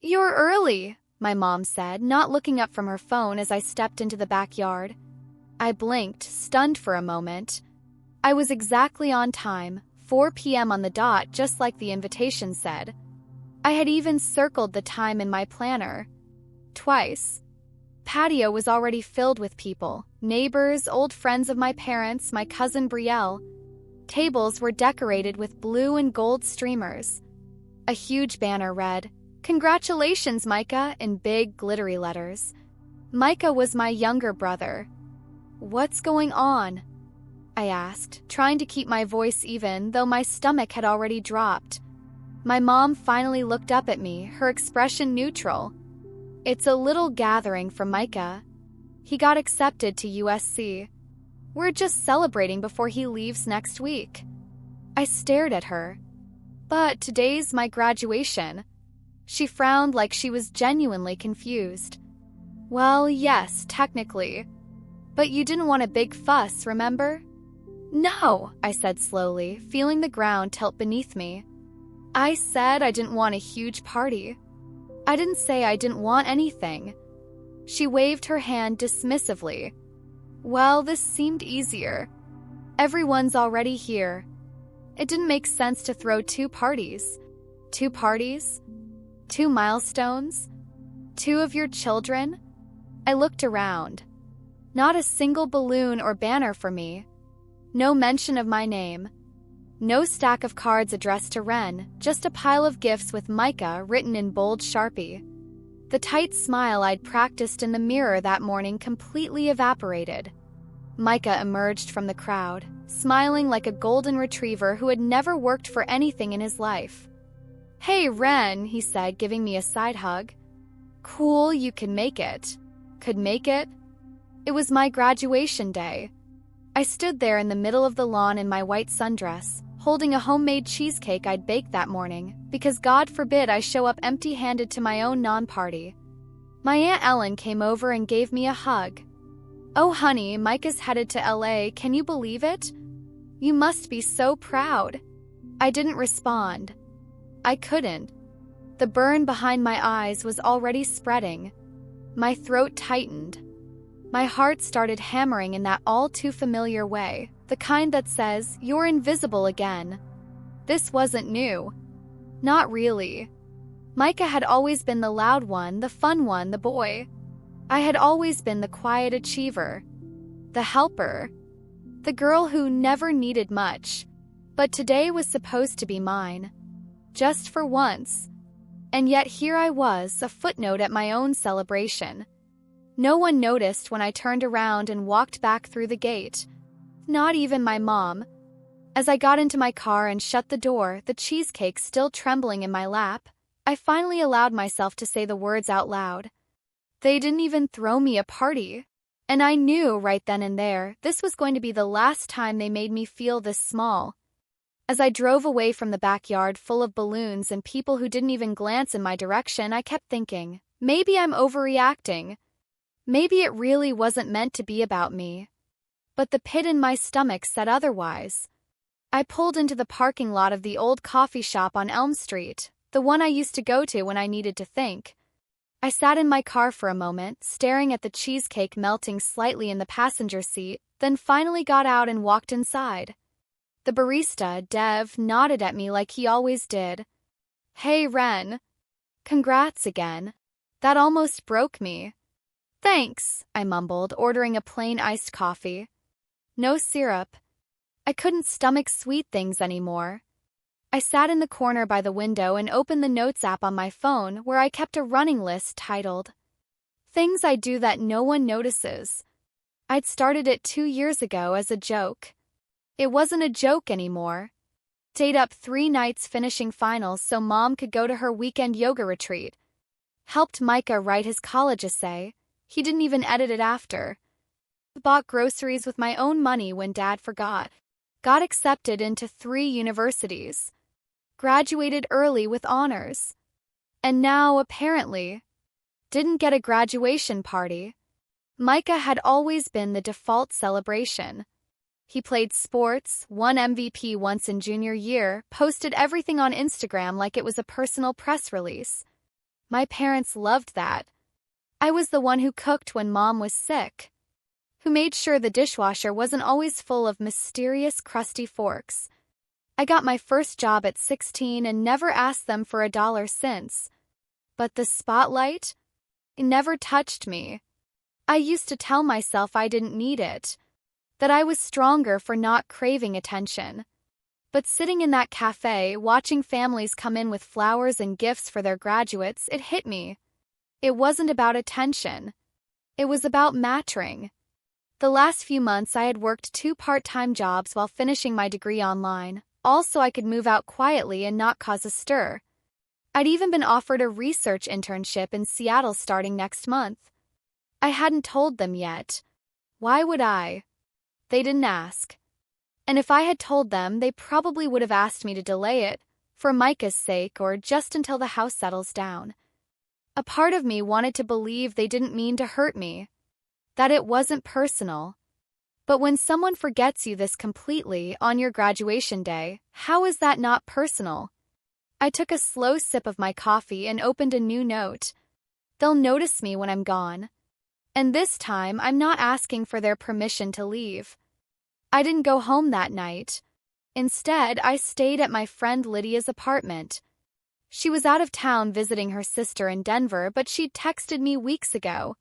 "You're early," my mom said, not looking up from her phone as I stepped into the backyard. I blinked, stunned for a moment. I was exactly on time, 4 p.m. on the dot, just like the invitation said. I had even circled the time in my planner. Twice. Patio was already filled with people, neighbors, old friends of my parents, my cousin Brielle. Tables were decorated with blue and gold streamers. A huge banner read, "Congratulations, Micah," in big, glittery letters. Micah was my younger brother. "What's going on?" I asked, trying to keep my voice even, though my stomach had already dropped. My mom finally looked up at me, her expression neutral. "It's a little gathering for Micah. He got accepted to USC. We're just celebrating before he leaves next week." I stared at her. "But today's my graduation." She frowned like she was genuinely confused. "Well, yes, technically. But you didn't want a big fuss, remember?" "No," I said slowly, feeling the ground tilt beneath me. "I said I didn't want a huge party. I didn't say I didn't want anything." She waved her hand dismissively. "Well, this seemed easier. Everyone's already here. It didn't make sense to throw two parties. 2 parties? 2 milestones? 2 of your children?" I looked around. Not a single balloon or banner for me. No mention of my name. No stack of cards addressed to Ren, just a pile of gifts with Micah written in bold Sharpie. The tight smile I'd practiced in the mirror that morning completely evaporated. Micah emerged from the crowd, smiling like a golden retriever who had never worked for anything in his life. "Hey, Ren," he said, giving me a side hug. "Cool, you can make it." Could make it? It was my graduation day. I stood there in the middle of the lawn in my white sundress, holding a homemade cheesecake I'd baked that morning, because God forbid I show up empty-handed to my own non-party. My Aunt Ellen came over and gave me a hug. "Oh honey, Micah's headed to LA, can you believe it? You must be so proud." I didn't respond. I couldn't. The burn behind my eyes was already spreading. My throat tightened. My heart started hammering in that all-too-familiar way, the kind that says, "You're invisible again." This wasn't new. Not really. Micah had always been the loud one, the fun one, the boy. I had always been the quiet achiever, the helper, the girl who never needed much. But today was supposed to be mine. Just for once. And yet here I was, a footnote at my own celebration. No one noticed when I turned around and walked back through the gate. Not even my mom. As I got into my car and shut the door, the cheesecake still trembling in my lap, I finally allowed myself to say the words out loud. They didn't even throw me a party. And I knew right then and there, this was going to be the last time they made me feel this small. As I drove away from the backyard full of balloons and people who didn't even glance in my direction, I kept thinking, maybe I'm overreacting. Maybe it really wasn't meant to be about me. But the pit in my stomach said otherwise. I pulled into the parking lot of the old coffee shop on Elm Street, the one I used to go to when I needed to think. I sat in my car for a moment, staring at the cheesecake melting slightly in the passenger seat, then finally got out and walked inside. The barista, Dev, nodded at me like he always did. "Hey, Ren. Congrats again." That almost broke me. "Thanks," I mumbled, ordering a plain iced coffee. No syrup. I couldn't stomach sweet things anymore. I sat in the corner by the window and opened the Notes app on my phone where I kept a running list titled, "Things I Do That No One Notices." I'd started it 2 years ago as a joke. It wasn't a joke anymore. Stayed up 3 nights finishing finals so Mom could go to her weekend yoga retreat. Helped Micah write his college essay. He didn't even edit it after. Bought groceries with my own money when Dad forgot. Got accepted into 3 universities. Graduated early with honors. And now, apparently, didn't get a graduation party. Micah had always been the default celebration. He played sports, won MVP once in junior year, posted everything on Instagram like it was a personal press release. My parents loved that. I was the one who cooked when Mom was sick, who made sure the dishwasher wasn't always full of mysterious crusty forks. I got my first job at 16 and never asked them for $1 since. But the spotlight? It never touched me. I used to tell myself I didn't need it, that I was stronger for not craving attention. But sitting in that cafe, watching families come in with flowers and gifts for their graduates, it hit me. It wasn't about attention. It was about mattering. The last few months I had worked 2 part-time jobs while finishing my degree online, all so I could move out quietly and not cause a stir. I'd even been offered a research internship in Seattle starting next month. I hadn't told them yet. Why would I? They didn't ask. And if I had told them, they probably would have asked me to delay it, for Micah's sake or just until the house settles down. A part of me wanted to believe they didn't mean to hurt me, that it wasn't personal. But when someone forgets you this completely on your graduation day, how is that not personal? I took a slow sip of my coffee and opened a new note. They'll notice me when I'm gone. And this time, I'm not asking for their permission to leave. I didn't go home that night. Instead, I stayed at my friend Lydia's apartment. She was out of town visiting her sister in Denver, but she'd texted me weeks ago.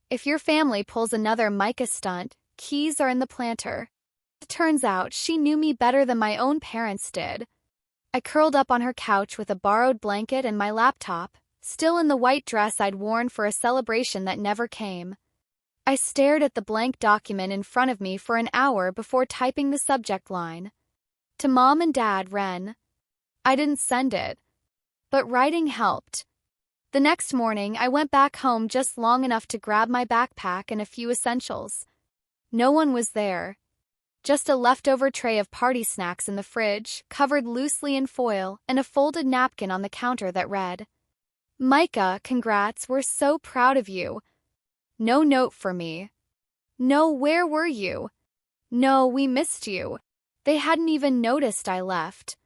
If your family pulls another Micah stunt, keys are in the planter. It turns out she knew me better than my own parents did. I curled up on her couch with a borrowed blanket and my laptop, still in the white dress I'd worn for a celebration that never came. I stared at the blank document in front of me for an hour before typing the subject line. To Mom and Dad, Ren. I didn't send it, but writing helped. The next morning, I went back home just long enough to grab my backpack and a few essentials. No one was there. Just a leftover tray of party snacks in the fridge, covered loosely in foil, and a folded napkin on the counter that read, "Micah, congrats, we're so proud of you." No note for me. No, where were you? No, we missed you. They hadn't even noticed I left.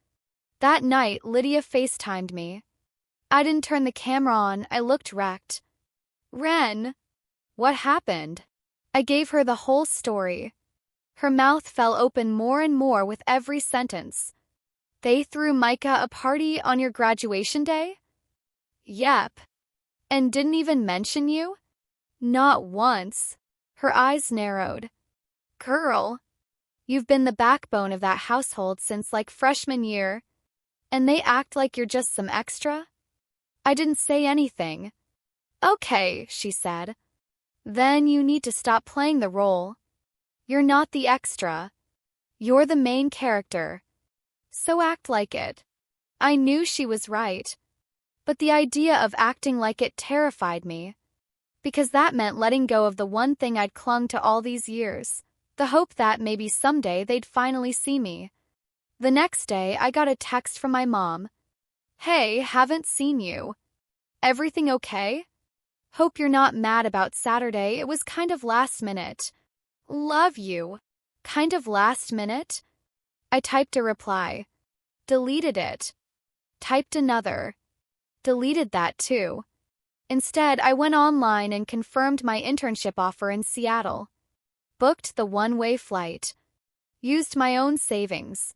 That night, Lydia FaceTimed me. I didn't turn the camera on, I looked wrecked. Ren, what happened? I gave her the whole story. Her mouth fell open more and more with every sentence. They threw Micah a party on your graduation day? Yep. And didn't even mention you? Not once. Her eyes narrowed. Girl, you've been the backbone of that household since like freshman year, and they act like you're just some extra? I didn't say anything. Okay, she said. Then you need to stop playing the role. You're not the extra. You're the main character. So act like it. I knew she was right. But the idea of acting like it terrified me. Because that meant letting go of the one thing I'd clung to all these years, the hope that maybe someday they'd finally see me. The next day, I got a text from my mom. Hey, haven't seen you. Everything okay? Hope you're not mad about Saturday, it was kind of last minute. Love you. Kind of last minute? I typed a reply. Deleted it. Typed another. Deleted that too. Instead, I went online and confirmed my internship offer in Seattle. Booked the one-way flight. Used my own savings.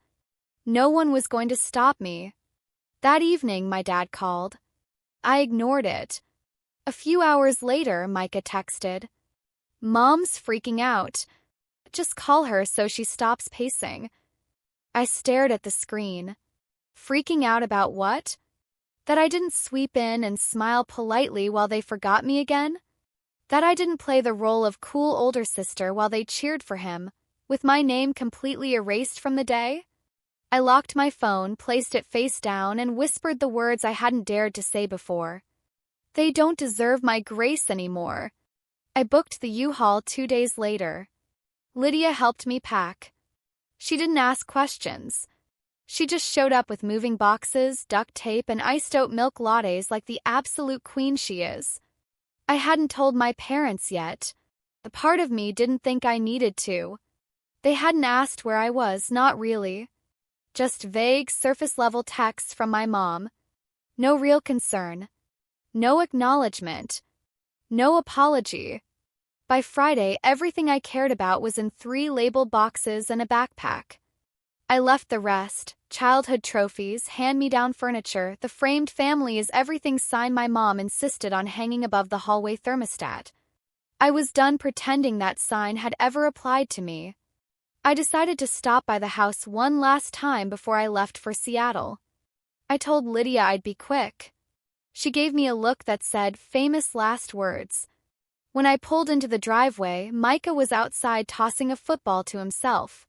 No one was going to stop me. That evening, my dad called. I ignored it. A few hours later, Micah texted. Mom's freaking out. Just call her so she stops pacing. I stared at the screen. Freaking out about what? That I didn't sweep in and smile politely while they forgot me again? That I didn't play the role of cool older sister while they cheered for him, with my name completely erased from the day? I locked my phone, placed it face down, and whispered the words I hadn't dared to say before. They don't deserve my grace anymore. I booked the U-Haul 2 days later. Lydia helped me pack. She didn't ask questions. She just showed up with moving boxes, duct tape, and iced oat milk lattes like the absolute queen she is. I hadn't told my parents yet. A part of me didn't think I needed to. They hadn't asked where I was, not really. Just vague, surface-level texts from my mom. No real concern. No acknowledgement. No apology. By Friday, everything I cared about was in 3 labeled boxes and a backpack. I left the rest: childhood trophies, hand-me-down furniture, the framed family is everything sign my mom insisted on hanging above the hallway thermostat. I was done pretending that sign had ever applied to me. I decided to stop by the house one last time before I left for Seattle. I told Lydia I'd be quick. She gave me a look that said, famous last words. When I pulled into the driveway, Micah was outside tossing a football to himself.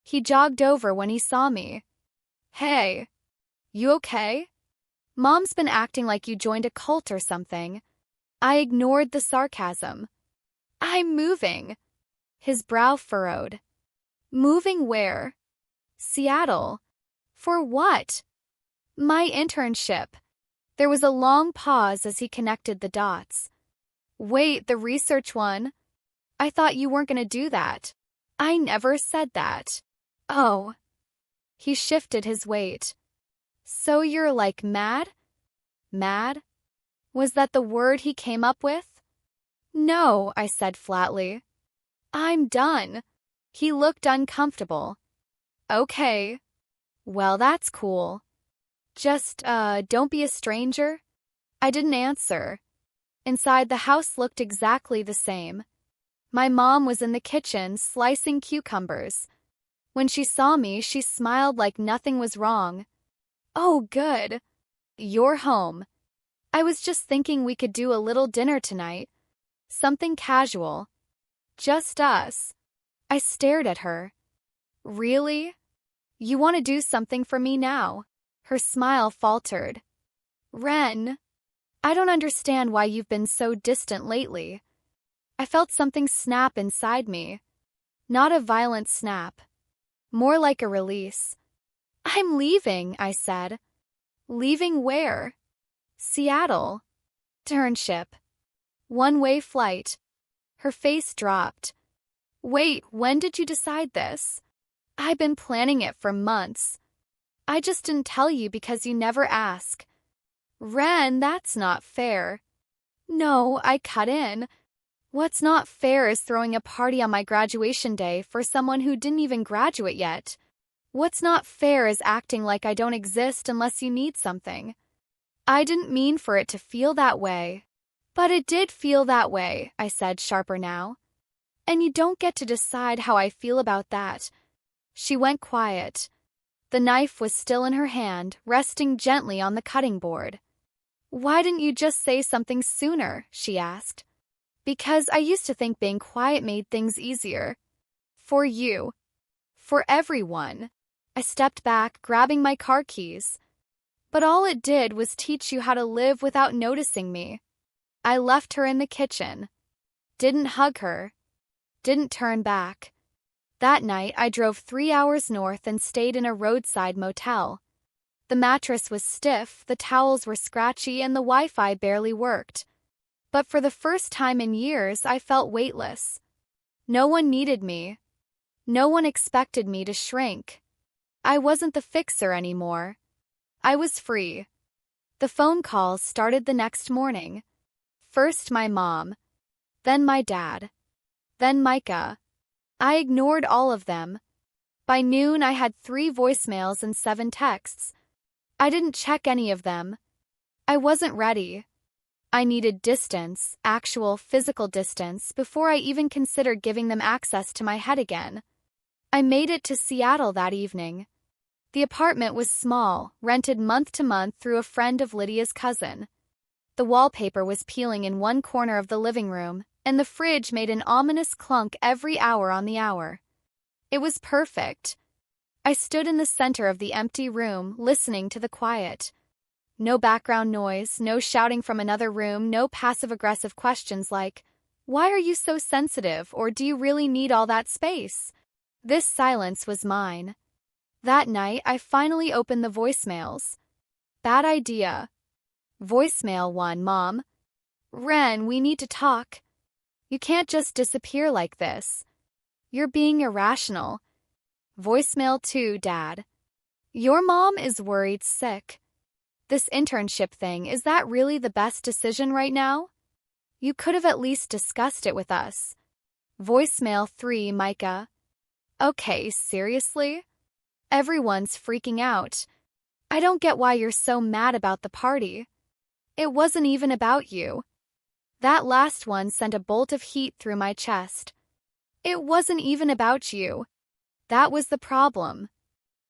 He jogged over when he saw me. Hey, you okay? Mom's been acting like you joined a cult or something. I ignored the sarcasm. I'm moving. His brow furrowed. Moving where? Seattle. For what? My internship. There was a long pause as he connected the dots. Wait, the research one? I thought you weren't going to do that. I never said that. Oh. He shifted his weight. So you're like mad? Mad? Was that the word he came up with? No, I said flatly. I'm done. He looked uncomfortable. Okay. Well, that's cool. Just, don't be a stranger. I didn't answer. Inside, the house looked exactly the same. My mom was in the kitchen slicing cucumbers. When she saw me, she smiled like nothing was wrong. Oh, good. You're home. I was just thinking we could do a little dinner tonight. Something casual. Just us. I stared at her. Really? You want to do something for me now? Her smile faltered. Ren, I don't understand why you've been so distant lately. I felt something snap inside me. Not a violent snap. More like a release. I'm leaving, I said. Leaving where? Seattle. Internship. One-way flight. Her face dropped. Wait, when did you decide this? I've been planning it for months. I just didn't tell you because you never ask. Ren, that's not fair. No, I cut in. What's not fair is throwing a party on my graduation day for someone who didn't even graduate yet. What's not fair is acting like I don't exist unless you need something. I didn't mean for it to feel that way. But it did feel that way, I said, sharper now. And you don't get to decide how I feel about that. She went quiet. The knife was still in her hand, resting gently on the cutting board. Why didn't you just say something sooner? She asked. Because I used to think being quiet made things easier. For you. For everyone. I stepped back, grabbing my car keys. But all it did was teach you how to live without noticing me. I left her in the kitchen. Didn't hug her. Didn't turn back. That night, I drove 3 hours north and stayed in a roadside motel. The mattress was stiff, the towels were scratchy, and the Wi-Fi barely worked. But for the first time in years, I felt weightless. No one needed me. No one expected me to shrink. I wasn't the fixer anymore. I was free. The phone calls started the next morning. First my mom. Then my dad. Then Micah. I ignored all of them. By noon, I had 3 voicemails and 7 texts. I didn't check any of them. I wasn't ready. I needed distance, actual physical distance, before I even considered giving them access to my head again. I made it to Seattle that evening. The apartment was small, rented month to month through a friend of Lydia's cousin. The wallpaper was peeling in one corner of the living room, and the fridge made an ominous clunk every hour on the hour. It was perfect. I stood in the center of the empty room, listening to the quiet. No background noise, no shouting from another room, no passive-aggressive questions like, "Why are you so sensitive?" or "Do you really need all that space?" This silence was mine. That night, I finally opened the voicemails. Bad idea. Voicemail 1, Mom. Ren, we need to talk. You can't just disappear like this. You're being irrational. Voicemail 2, Dad. Your mom is worried sick. This internship thing, is that really the best decision right now? You could have at least discussed it with us. Voicemail 3, Micah. Okay, seriously? Everyone's freaking out. I don't get why you're so mad about the party. It wasn't even about you. That last one sent a bolt of heat through my chest. It wasn't even about you. That was the problem.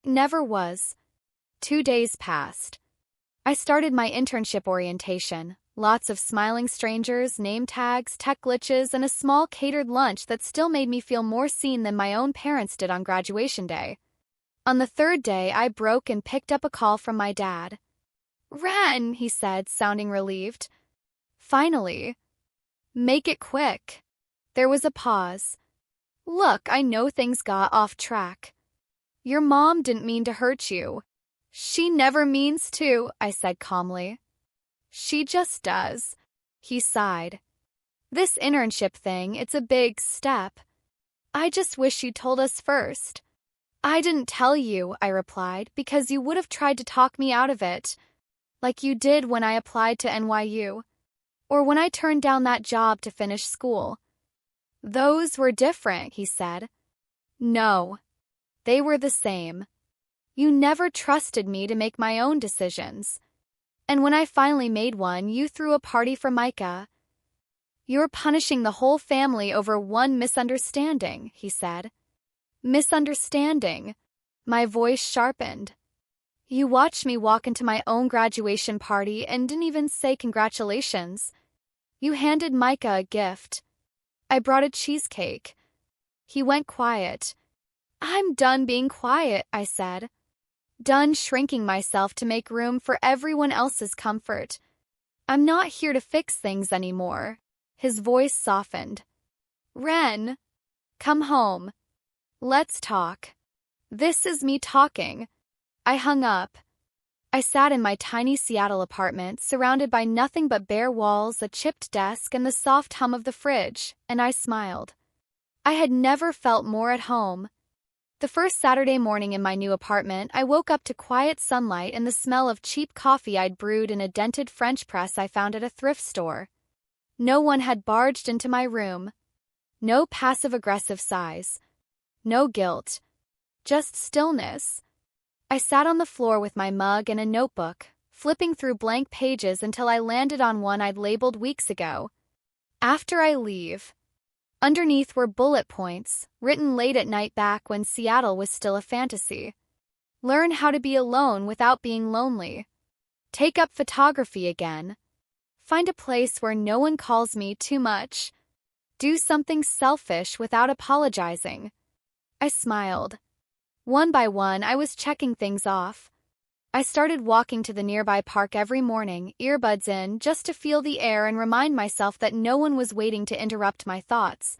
Never was. 2 days passed. I started my internship orientation. Lots of smiling strangers, name tags, tech glitches, and a small catered lunch that still made me feel more seen than my own parents did on graduation day. On the 3rd day, I broke and picked up a call from my dad. "Ren," he said, sounding relieved. "Finally." "Make it quick." There was a pause. "Look, I know things got off track. Your mom didn't mean to hurt you." "She never means to," I said calmly. "She just does." He sighed. "This internship thing, it's a big step. I just wish you told us first." "I didn't tell you," I replied, "because you would have tried to talk me out of it, like you did when I applied to NYU, or when I turned down that job to finish school." "Those were different," he said. "No, they were the same. You never trusted me to make my own decisions. And when I finally made one, you threw a party for Micah. You're punishing the whole family over one misunderstanding," he said. "Misunderstanding?" My voice sharpened. "You watched me walk into my own graduation party and didn't even say congratulations. You handed Micah a gift. I brought a cheesecake." He went quiet. "I'm done being quiet," I said. Done shrinking myself to make room for everyone else's comfort. "I'm not here to fix things anymore." His voice softened. "Ren, come home. Let's talk." "This is me talking." I hung up. I sat in my tiny Seattle apartment, surrounded by nothing but bare walls, a chipped desk, and the soft hum of the fridge, and I smiled. I had never felt more at home. The first Saturday morning in my new apartment, I woke up to quiet sunlight and the smell of cheap coffee I'd brewed in a dented French press I found at a thrift store. No one had barged into my room. No passive-aggressive sighs. No guilt. Just stillness. I sat on the floor with my mug and a notebook, flipping through blank pages until I landed on one I'd labeled weeks ago. "After I leave." Underneath were bullet points, written late at night back when Seattle was still a fantasy. Learn how to be alone without being lonely. Take up photography again. Find a place where no one calls me too much. Do something selfish without apologizing. I smiled. One by one, I was checking things off. I started walking to the nearby park every morning, earbuds in, just to feel the air and remind myself that no one was waiting to interrupt my thoughts.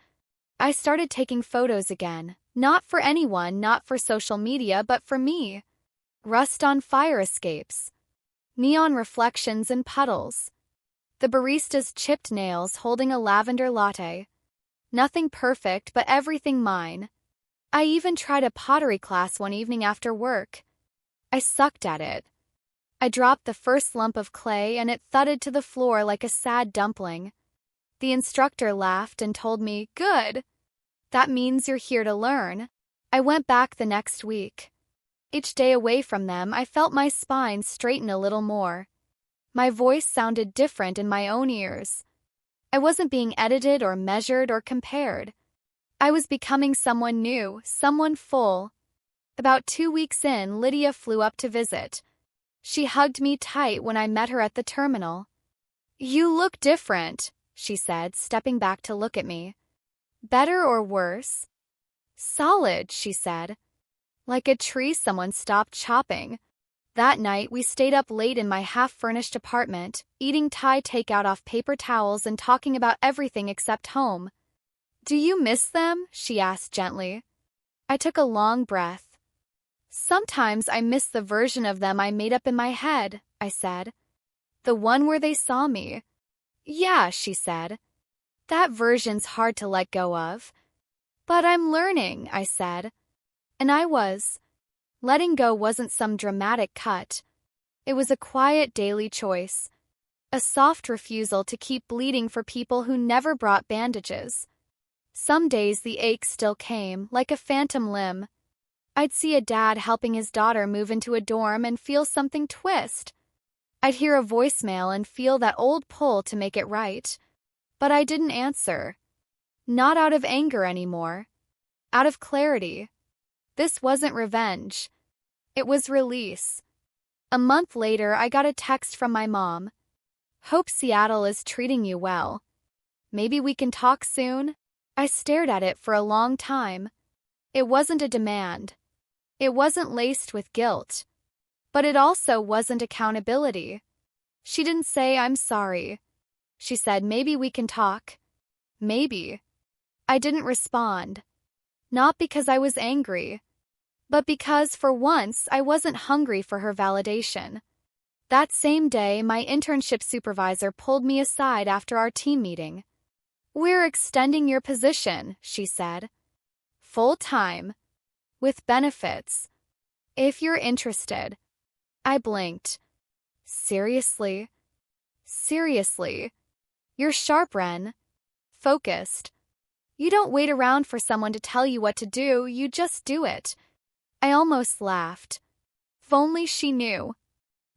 I started taking photos again, not for anyone, not for social media, but for me. Rust on fire escapes. Neon reflections and puddles. The barista's chipped nails holding a lavender latte. Nothing perfect, but everything mine. I even tried a pottery class one evening after work. I sucked at it. I dropped the first lump of clay and it thudded to the floor like a sad dumpling. The instructor laughed and told me, "Good. That means you're here to learn." I went back the next week. Each day away from them, I felt my spine straighten a little more. My voice sounded different in my own ears. I wasn't being edited or measured or compared. I was becoming someone new, someone full. About 2 weeks in, Lydia flew up to visit. She hugged me tight when I met her at the terminal. "You look different," she said, stepping back to look at me. "Better or worse?" "Solid," she said. "Like a tree someone stopped chopping." That night, we stayed up late in my half-furnished apartment, eating Thai takeout off paper towels and talking about everything except home. "Do you miss them?" she asked gently. I took a long breath. "Sometimes I miss the version of them I made up in my head," I said. "The one where they saw me." "Yeah," she said. "That version's hard to let go of." "But I'm learning," I said. And I was. Letting go wasn't some dramatic cut. It was a quiet daily choice, a soft refusal to keep bleeding for people who never brought bandages. Some days the ache still came, like a phantom limb. I'd see a dad helping his daughter move into a dorm and feel something twist. I'd hear a voicemail and feel that old pull to make it right. But I didn't answer. Not out of anger anymore. Out of clarity. This wasn't revenge. It was release. A month later, I got a text from my mom. "Hope Seattle is treating you well. Maybe we can talk soon?" I stared at it for a long time. It wasn't a demand. It wasn't laced with guilt. But it also wasn't accountability. She didn't say, "I'm sorry." She said, "Maybe we can talk." Maybe. I didn't respond. Not because I was angry, but because, for once, I wasn't hungry for her validation. That same day, my internship supervisor pulled me aside after our team meeting. "We're extending your position," she said. "Full-time. With benefits. If you're interested." I blinked. Seriously? Seriously? You're sharp, Ren. Focused. You don't wait around for someone to tell you what to do, you just do it. I almost laughed. If only she knew.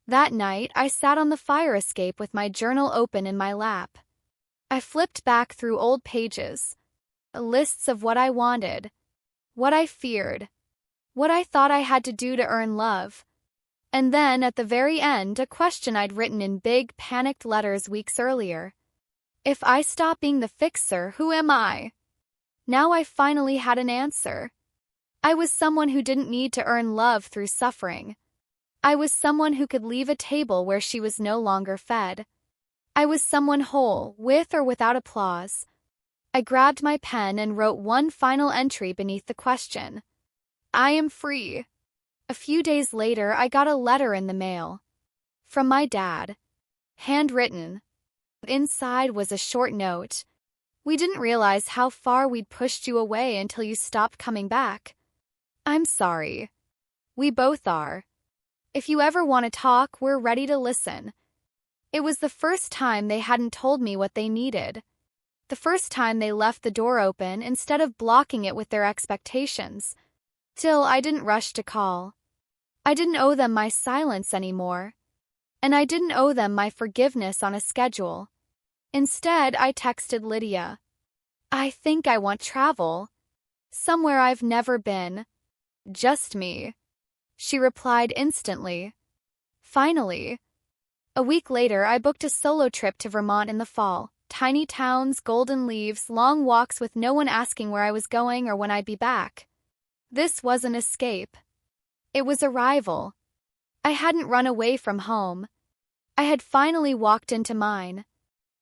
That night, I sat on the fire escape with my journal open in my lap. I flipped back through old pages. Lists of what I wanted. What I feared. What I thought I had to do to earn love. And then, at the very end, a question I'd written in big, panicked letters weeks earlier. If I stop being the fixer, who am I? Now I finally had an answer. I was someone who didn't need to earn love through suffering. I was someone who could leave a table where she was no longer fed. I was someone whole, with or without applause. I grabbed my pen and wrote one final entry beneath the question. I am free. A few days later, I got a letter in the mail. From my dad. Handwritten. Inside was a short note. "We didn't realize how far we'd pushed you away until you stopped coming back. I'm sorry. We both are. If you ever want to talk, we're ready to listen." It was the first time they hadn't told me what they needed. The first time they left the door open instead of blocking it with their expectations. Still, I didn't rush to call. I didn't owe them my silence anymore. And I didn't owe them my forgiveness on a schedule. Instead, I texted Lydia. "I think I want travel. Somewhere I've never been. Just me." She replied instantly. Finally. A week later, I booked a solo trip to Vermont in the fall. Tiny towns, golden leaves, long walks with no one asking where I was going or when I'd be back. This was an escape. It was arrival. I hadn't run away from home. I had finally walked into mine.